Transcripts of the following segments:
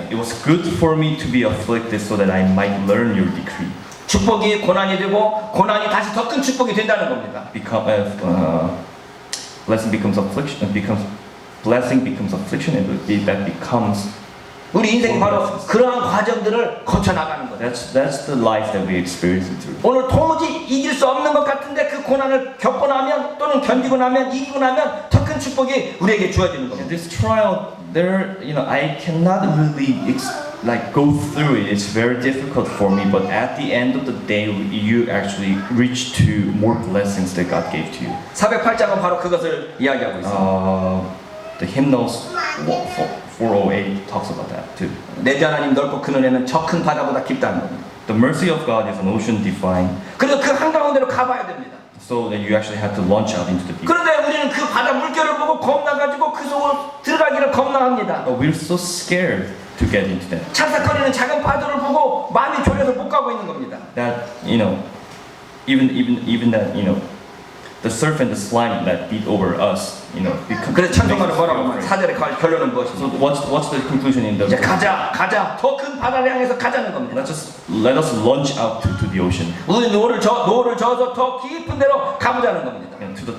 It was good for me to be afflicted so that I might learn your decree. 축복이 고난이 되고 고난이 다시 더 큰 축복이 된다는 겁니다. Blessing becomes affliction, blessing becomes affliction, and that becomes. 우리 인생이 바로 그러한 과정들을 거쳐 나가는 거예요. That's the life that we experience through. 오늘 도무지 이길 수 없는 것 같은데 그 고난을 겪고 나면 또는 견디고 나면 이기고 나면 더 큰 축복이 우리에게 주어지는 겁니다. This trial, I cannot really go through it. It's very difficult for me. But at the end of the day, you actually reach to more blessings that God gave to you. 408장은 바로 그것을 이야기하고 있습니다. The hymnals 408 talks about that too. 내 주 하나님 넓고 큰 은혜는 저 큰 바다보다 깊다는 겁니다. The mercy of God is an ocean divine. 그래서 그 한가운데로 가봐야 됩니다. So that you actually have to launch out into the deep. 그런데 우리는 그 바다 물결을 보고 겁나가지고 그 속으로 들어가기를 겁나합니다. But we're so scared to get into that. 찰싹거리는 작은 파도를 보고 마음이 졸여서 못 가고 있는 겁니다. That even that the surf and the slime that beat over us, 그래서 찬송가를 뭐라고 하면 4절의 결론은 So 무엇입니까? what's the conclusion in the? 이제 가자 더 큰 바다를 향해서 가자는 겁니다. Let us launch out to the ocean. 우리 노를 저어서 더 깊은 데로 가보자는 겁니다. And to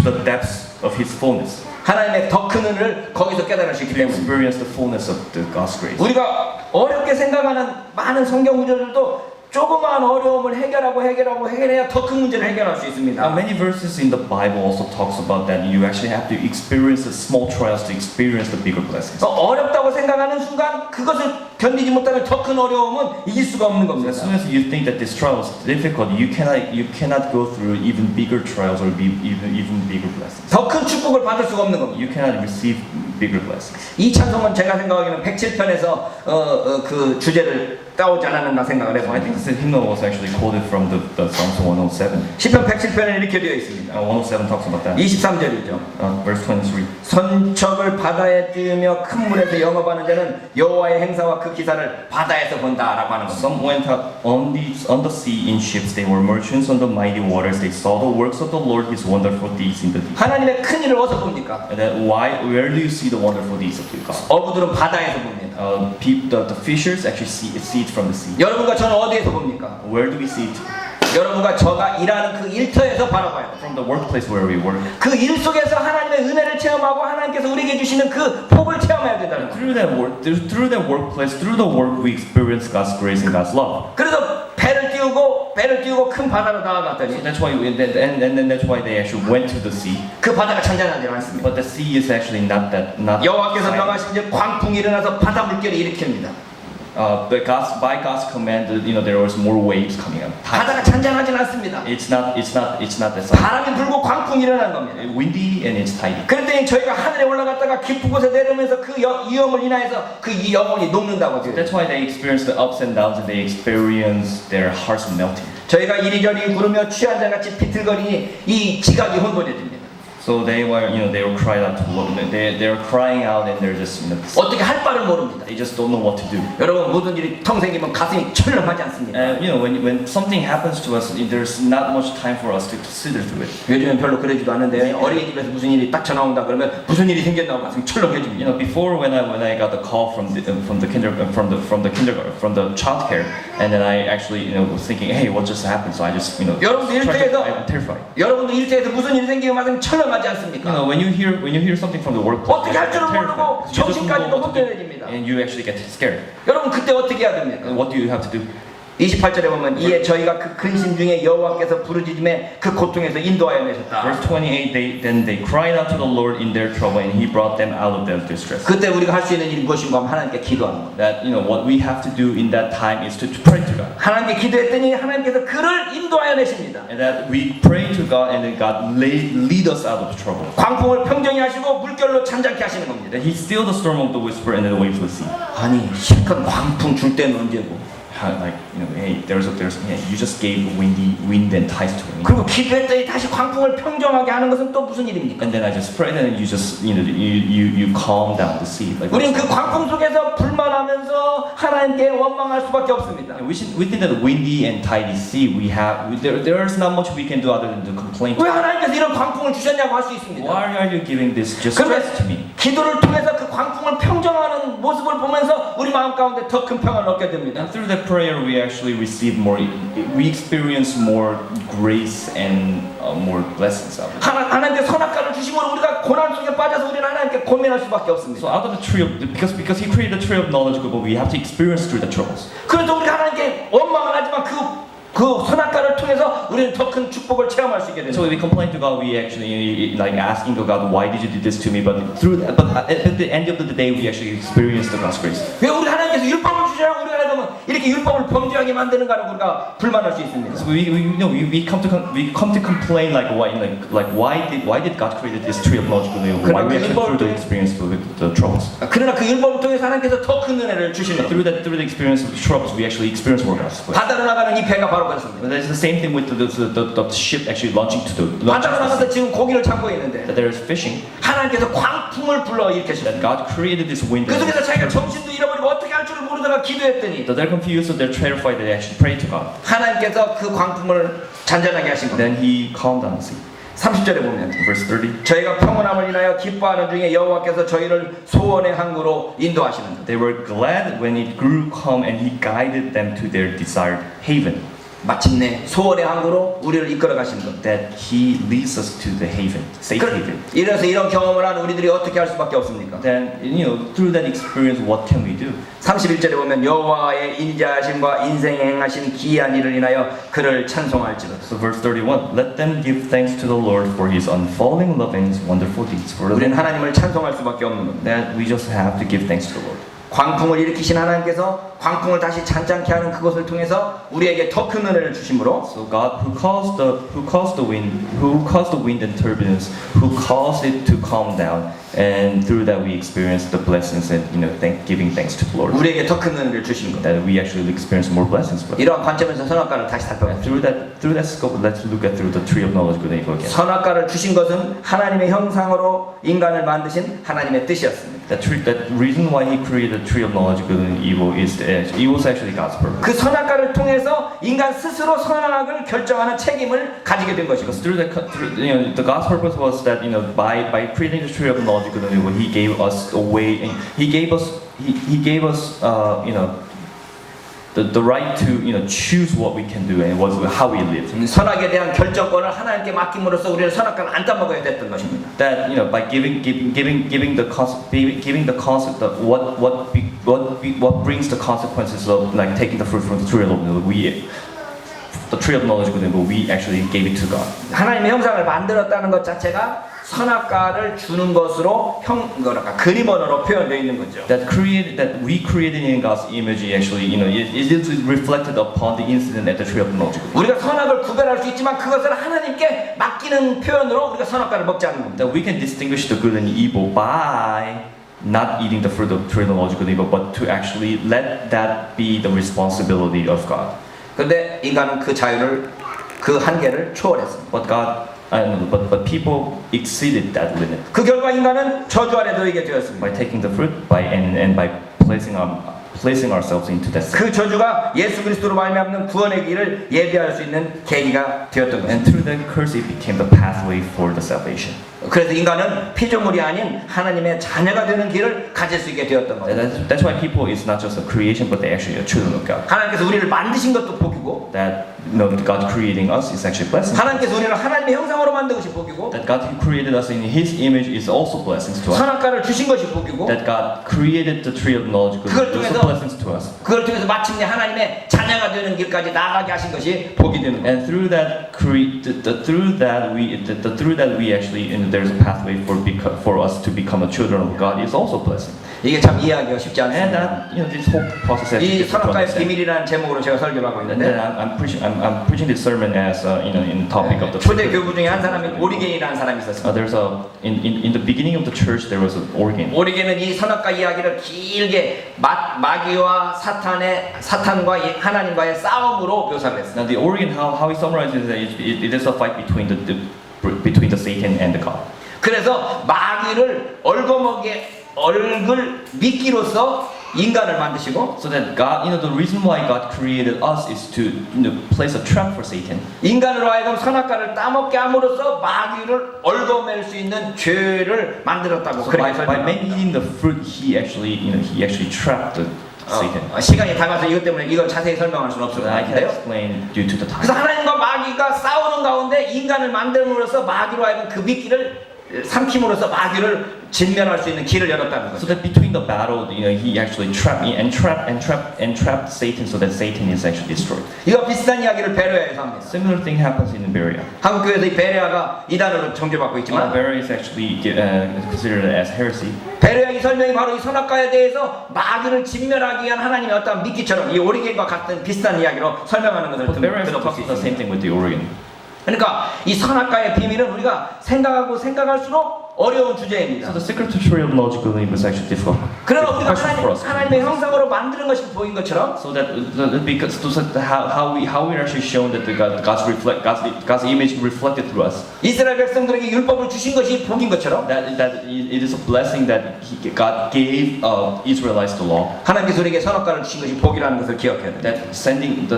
the depths of His fullness. 하나님의 더 큰 은혜를 거기서 깨달을 수 있기 To 때문에 experience the fullness of the God's grace. 우리가 어렵게 생각하는 많은 성경 구절들도 조그마한 어려움을 해결해야 더 큰 문제를 해결할 수 있습니다. Many verses in the Bible also talks about that you actually have to experience the small trials to experience the bigger blessings. 어렵다고 생각하는 순간 그것을 견디지 못하면 더 큰 어려움은 이길 수가 없는 겁니다. As soon as you think that this trial is difficult, you cannot go through even bigger trials or even bigger blessings. 더 큰 축복을 받을 수가 없는 겁니다. You cannot receive bigger blessings. 이 찬송은 제가 생각하기에는 107편에서 그 주제를 따오지 않았나 생각을 So I 해요. think this hymnal was actually quoted from the Psalms 107. 시편 107편에 이렇게 되어 있습니다. 107 talks about that. 23절이죠. Verse 23. 선척을 바다에 띄우며 큰 물에서 영업하는 자는 여호와의 행사와 그 기사를 바다에서 본다라고 하는 겁니다. Some went out on the sea in ships. They were merchants on the mighty waters. They saw the works of the Lord, His wonderful deeds in the deep. 하나님의 큰 일을 어디서 봅니까? And then where do you see the wonderful deeds of God? 어부들은 바다에서 봅니다. The fishers actually see it from the sea. 여러분과 저는 어디에서 봅니까? Where do we see it? 여러분과 저가 일하는 그 일터에서 바라봐요. From the workplace where we work. 그 일 속에서 하나님의 은혜를 체험하고 하나님께서 우리에게 주시는 그 복을 체험해야 된다는 거예요. Through that workplace, through the work, we experience God's grace and God's love. 그래서 배를 띄우고 큰 바다로 나아갔더니 So that's why, and that's why they actually went to the sea. 그 바다가 잔잔하지 않습니다. But the sea is actually not. 여호와께서 명하신 이제 광풍이 일어나서 바다 물결을 일으킵니다. By God's command, there was more waves coming up. 바다가 잔잔하진 않습니다. It's not that side. 바람이 불고 광풍이 일어난 겁니다. Windy and it's tidy. 그랬더니 저희가 하늘에 올라갔다가 깊은 곳에 내려오면서 그 위험을 인하여서 그 영혼이 녹는다고 해요. That's why they experience the ups and downs, and they experience their hearts melting. 저희가 이리저리 구르며 취한 자같이 비틀거리니 이 지각이 혼돈해집니다. So they were crying out to Lord. They were crying out, and they're just 어떻게 할 바를 모릅니다. they just don't know what to do. 여러분 모든 일이 텅 생기면 가슴이 철렁하지 않습니까? And when something happens to us, there's not much time for us to consider through it. 요즘엔 별로 그러지도 않는데 어린이집에서 무슨 일이 딱 전화 온다 그러면 무슨 일이 생겼다고 가슴이 철렁해집니다. Before when I got the call from the childcare, and then I actually was thinking, hey, what just happened? So I just 여러분도 일터에서 I'm terrified. 여러분도 일터에서 무슨 일이 생기면 가슴이 철렁하지 않습니까? When you hear something from the workplace, 어떻게 할 줄을 모르고 you just don't know 정신까지도 what to do, 혼돈해집니다. and you actually get scared. 여러분 그때 어떻게 해야 됩니까? What do you have to do? 28절에 보면 이에 저희가 그 근심 중에 여호와께서 부르짖음에 그 고통에서 인도하여 내셨다. Verse 28, they cried out to the Lord in their trouble, and He brought them out of their distress. 그때 우리가 할 수 있는 일이 무엇인가 하면 하나님께 기도하는 겁니다. That what we have to do in that time is to pray to God. 하나님께 기도했더니 하나님께서 그를 인도하여 내십니다. And that we pray to God, and then God lead us out of trouble. 광풍을 평정히 하시고 물결로 잔잔케 하시는 겁니다. That He still the storm of the whisper and the waves of the sea. 아니 실컷 광풍 줄 때는 언제고? Hey, you just gave wind and tides to me. 그리고 기도했더니 다시 광풍을 평정하게 하는 것은 또 무슨 일입니까? And then I just prayed, and you just you calm down the sea. 우리는 그 광풍 속에서 불만하면서 하나님께 원망할 수밖에 없습니다. Within that windy and tidy sea, there is not much we can do other than to complain. 왜 하나님께서 이런 광풍을 주셨냐고 할 수 있습니다. Why are you giving this just stress to me? 기도를 통해서 그 광풍을 평정하는 모습을 보면서 우리 마음 가운데 더 큰 평안을 얻게 됩니다. And through that prayer, we actually receive more, we experience more grace and more blessings out of it. 하나님께 선악과를 주심으로 우리가 고난 속에 빠져서 우리는 하나님께 고민할 수밖에 없습니다. So out of the tree of, because He created the tree of knowledge, but we have to experience through the troubles. 그래도 우리가 하나님께 원망을 하지만 그 선악과를 통해서 우리는 더 큰 축복을 체험할 수 있게 됩니다. So we complain to God. We actually like asking to God, why did you do this to me? But through that, but at the end of the day, we actually experience the God's grace. 왜 우리 하나님께서 율법을 주시라고 우리가 그러면 이렇게 율법을 범죄하게 만드는가를 우리가 불만할 수 있습니다. So we come to complain like why did God create this tree of knowledge? Why we actually through the experience with the troubles. 그러나 그 율법을 통해서 하나님께서 더 큰 은혜를 주십니다. Through the experience of the troubles, we actually experience more God's grace. 바다로 나가는 이 배가 바로 그렇습니다. But that's the same thing with the ship actually launching to the 바다로 나가서 지금 고기를 잡고 있는데 that there is fishing. 하나님께서 광풍을 불러 일으키셨습니다. That God created this wind. 그 속에서 자기가 정신도 잃어버리고 어떻게 할 줄을 모르다가 기도했더니 So they're confused, so they're terrified. They actually pray to God. 하나님께서 그 광풍을 잔잔하게 하신 겁니다. Then He calmed down the sea. 30절에 보면 Verse 30. 저희가 평온함을 인하여 기뻐하는 중에 여호와께서 저희를 소원의 항구로 인도하시는 They were glad when it grew calm, and He guided them to their desired haven. 마침내 소원의 항구로 우리를 이끌어 가시는 겁니다. That He leads us to the haven, safe haven. 이래서 이런 경험을 한 우리들이 어떻게 할 수밖에 없습니까? Then through that experience, what can we do? 31절에 보면 여호와의 인자하심과 인생에 행하신 기이한 일을 인하여 그를 찬송할지로다. So verse 31. Let them give thanks to the Lord for His unfailing love and His wonderful deeds. For 우리는 하나님을 찬송할 수밖에 없는 겁니다. that we just have to give thanks to the Lord. 광풍을 일으키신 하나님께서 광풍을 다시 잔잔케 하는 그것을 통해서 우리에게 더 큰 은혜를 주심으로 So God, who caused the wind and turbulence, who caused it to calm down, and through that we experience the blessings and giving thanks to the Lord. 우리에게 더 큰 은혜를 주신 겁니다. That we actually experience more blessings. But 이러한 관점에서 선악과를 다시 살펴봅니다. through that scope, let's look at through the tree of knowledge good and evil again. 선악과를 주신 것은 하나님의 형상으로 인간을 만드신 하나님의 뜻이었습니다. That reason why He created the tree of knowledge good and evil is actually God's purpose. 그 선악과를 통해서 인간 스스로 선악을 결정하는 책임을 가지게 된 것이고 Because the God's purpose was that by creating the tree of knowledge good and evil, He gave us a way, and He gave us the right to choose what we can do and how we live. 선악에 대한 결정권을 하나님께 맡김으로써 우리는 선악과를 안 따먹어야 됐던 것입니다. That by giving the concept of what brings the consequences of like taking the fruit from the tree of knowledge, the tree of knowledge good and evil, we actually gave it to God. 하나님의 형상을 만들었다는 것 자체가 선악과를 주는 것으로 그림 언어로 표현되어 있는 거죠. That we created in God's image actually it is reflected upon the incident at the tree of knowledge. 우리가 선악을 구별할 수 있지만 그것을 하나님께 맡기는 표현으로 우리가 선악과를 먹지 않는 겁니다. That we can distinguish the good and evil by not eating the fruit of the tree of knowledge good and evil, but to actually let that be the responsibility of God. 그런데 인간은 그 자유를 그 한계를 초월했습니다. But people exceeded that limit 그 결과 인간은 저주 아래 놓이게 되었습니다. by taking the fruit and by placing ourselves into that sin. 그 저주가 예수 그리스도로 말미암는 구원의 길을 예비할 수 있는 계기가 되었던 And 것입니다. through that curse, it became the pathway for the salvation. 그래서 인간은 피조물이 아닌 하나님의 자녀가 되는 길을 가질 수 있게 되었던 거예요. That's why people is not just a creation, but they actually are children of God. 하나님께서 우리를 만드신 것도 복이고, That God creating us is actually blessing. 하나님께서 우리를 하나님의 형상으로 만든 것이 복이고, That God who created us in His image is also blessings to us. 선악과를 주신 것이 복이고, That God created the tree of knowledge is also blessings to us. 그걸 통해서 마침내 하나님의 자녀가 되는 길까지 나아가게 하신 것이 복이 되는 거예요. And through that we actually there's a pathway for us to become a children of God is also blessing. 이게 참 이해하기가 쉽지 And 않습니다. that this whole process 이 actually difficult to 선악과의 understand. 비밀이라는 제목으로 제가 설교를 하고 And 있는데, then I'm preaching this sermon as in the topic of the 초대 교부 중에 한 사람이 오리겐이라는 사람이 있었습니다. there's in the beginning of the church there was an organ. 오리겐은 이 선악과 이야기를 길게 마귀와 사탄과 하나님과의 싸움으로 묘사를 했습니다. Now the organ, how he summarizes it, it is a fight between the Satan and the God. 그래서 마귀를 얼굴 미끼로서 인간을 만드시고 So that God, the reason why God created us is to, place a trap for Satan. 인간으로 하여금 선악과를 따먹게 함으로써 마귀를 얽어맬 수 있는 죄를 만들었다고 So 그렇게 by 설명합니다. making the fruit, he actually trapped Satan. 시간이 닮아서 이것 때문에 이걸 자세히 설명할 수는 없을 것 I can 같은데요. explain due to the 그래서 time. 하나님과 마귀가 싸우는 가운데 인간을 만듦으로써 마귀로 하여금 그 미끼를 삼킴으로써 마귀를 진멸할 수 있는 길을 열었다는 So 거죠. that between the battle, he actually trapped Satan, so that Satan is actually destroyed. 이거 비슷한 이야기를 베레아에서 합니다. Similar thing happens in Berea. 한국 교회에서 이 베레아가 이단으로 정죄받고 있지만 Berea is actually considered as heresy. 베레아의 설명이 바로 이 선악과에 대해서 마귀를 진멸하기 위한 하나님의 어떤 미끼처럼 이 오리겐과 같은 비슷한 이야기로 설명하는 것을 But Berea is 들어볼 수 the same 있습니다. thing with the Oregon. 그러니까 이 선악과의 비밀은 우리가 생각할수록 어려운 주제입니다. So the secret to tree of logical limb is actually difficult. 그러나 우리가 question for us. 하나님의 형상으로 만드는 것이 보인 것처럼 So that because how we are actually shown that God's image reflected through us. 이스라엘 백성들에게 율법을 주신 것이 복인 것처럼 That it is a blessing that God gave Israelites the law. 하나님께서 우리에게 선악과를 주신 것이 복이라는 것을 기억해야 됩니다.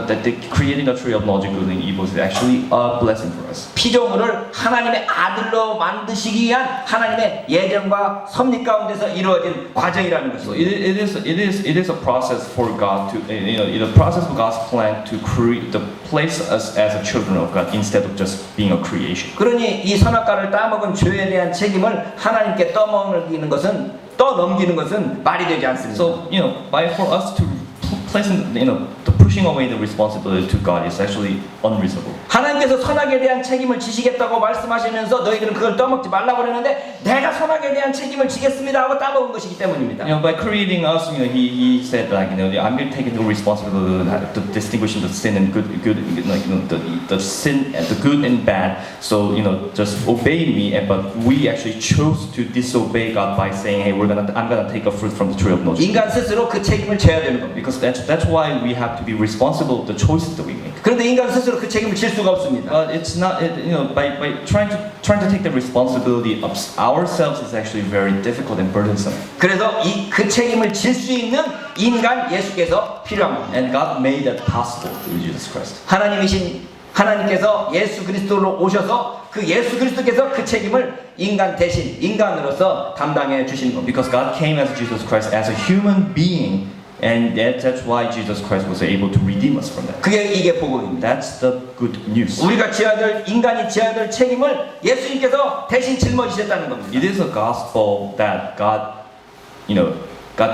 That creating a tree of logical and evil is actually a blessing for us. 피조물을 하나님의 아들로 만드시기 위한 하나님의 예정과 섭리 가운데서 이루어진 과정이라는 So 것입니다. it is a process for God to the process of God's plan to place us as a children of God instead of just being a creation. 그러니 이 선악과를 따먹은 죄에 대한 책임을 하나님께 떠넘기는 것은 말이 되지 않습니다. So for us to placing the pushing away the responsibility to God is actually unreasonable. 하나님께서 선악에 대한 책임을 지시겠다고 말씀하시면서 너희들은 그걸 떠먹지 말라고 그러는데 내가 선악에 대한 책임을 지겠습니다 하고 따먹은 것이기 때문입니다. By creating us, he said like I'm going to take the responsibility to distinguishing the sin and good, like the sin and the good and bad. So just obey me. But we actually chose to disobey God by saying, hey, I'm gonna take a fruit from the tree of knowledge. 인간 스스로 그 책임을 져야 되는 겁니다. Because that's why we have to be responsible of the choices that we make. 그런데 인간 스스로 그 책임을 질 수가 없습니다. But it's not, by trying to take the responsibility of ourselves is actually very difficult and burdensome. 그래서 그 책임을 질 수 있는 인간 예수께서 필요한 겁니다. And God made that possible through Jesus Christ. 하나님께서 예수 그리스도로 오셔서 그 예수 그리스도께서 그 책임을 인간 대신 인간으로서 담당해 주신 겁니다. Because God came as Jesus Christ as a human being, and that's why Jesus Christ was able to redeem us from that. 이게 복음입니다. That's the good news. 인간이 지어야 될 책임을 예수님께서 대신 짊어지셨다는 겁니다. It is a gospel that God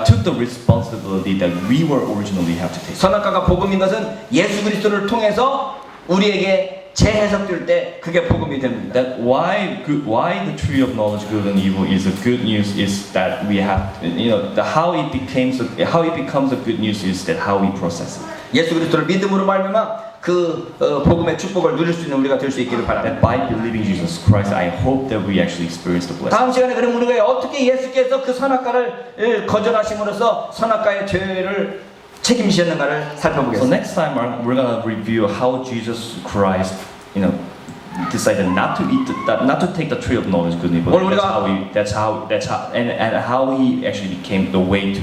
took the responsibility that we were originally have to take. 선악과가 복음인 것은 예수 그리스도를 통해서 우리에게 재해석될 때 그게 복음이 됩니다. That why the tree of knowledge good and evil is a good news is that we have how it becomes a good news is that how we process it. 예수 그리스도를 믿음으로 말미암아 그 복음의 축복을 누릴 수 있는 우리가 될 수 있기를 바랍니다. That by believing Jesus Christ, I hope that we actually experience the blessing. 다음 시간에 그럼 우리가 어떻게 예수께서 그 선악과를 거절하심으로써 선악과의 죄를 책임지셨는가를 So 살펴보겠습니다. next time we're gonna review how Jesus Christ, decided not to take the tree of knowledge good and evil. 오늘 That's how and how he actually became the way to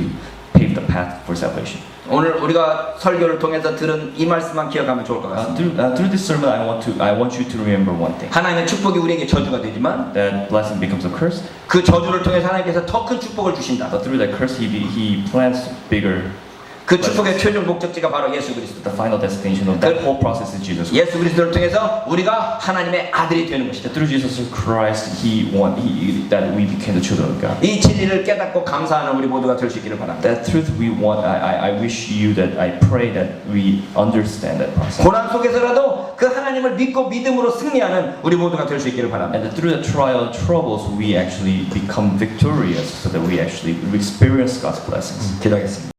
pave the path for salvation. 오늘 우리가 설교를 통해서 들은 이 말씀만 기억하면 좋을 것 같습니다. Through this sermon, I want you to remember one thing. 하나님의 축복이 우리에게 저주가 되지만 That blessing becomes a curse, 그 저주를 통해서 하나님께서 더 큰 축복을 주신다. but through that curse, he plans bigger. 그 축복의 최종 목적지가 바로 예수 그리스도다. The final destination of that whole process is Jesus. 예수 그리스도를 통해서 우리가 하나님의 아들이 되는 것이다. That through Jesus Christ, that we became the children of God. 이 진리를 깨닫고 감사하는 우리 모두가 될 수 있기를 바랍니다. That truth we want. I wish you that I pray that we understand that process. 고난 속에서라도 그 하나님을 믿고 믿음으로 승리하는 우리 모두가 될 수 있기를 바랍니다. And that through the trial and troubles, we actually become victorious, so that we actually experience God's blessings. 기도하겠습니다.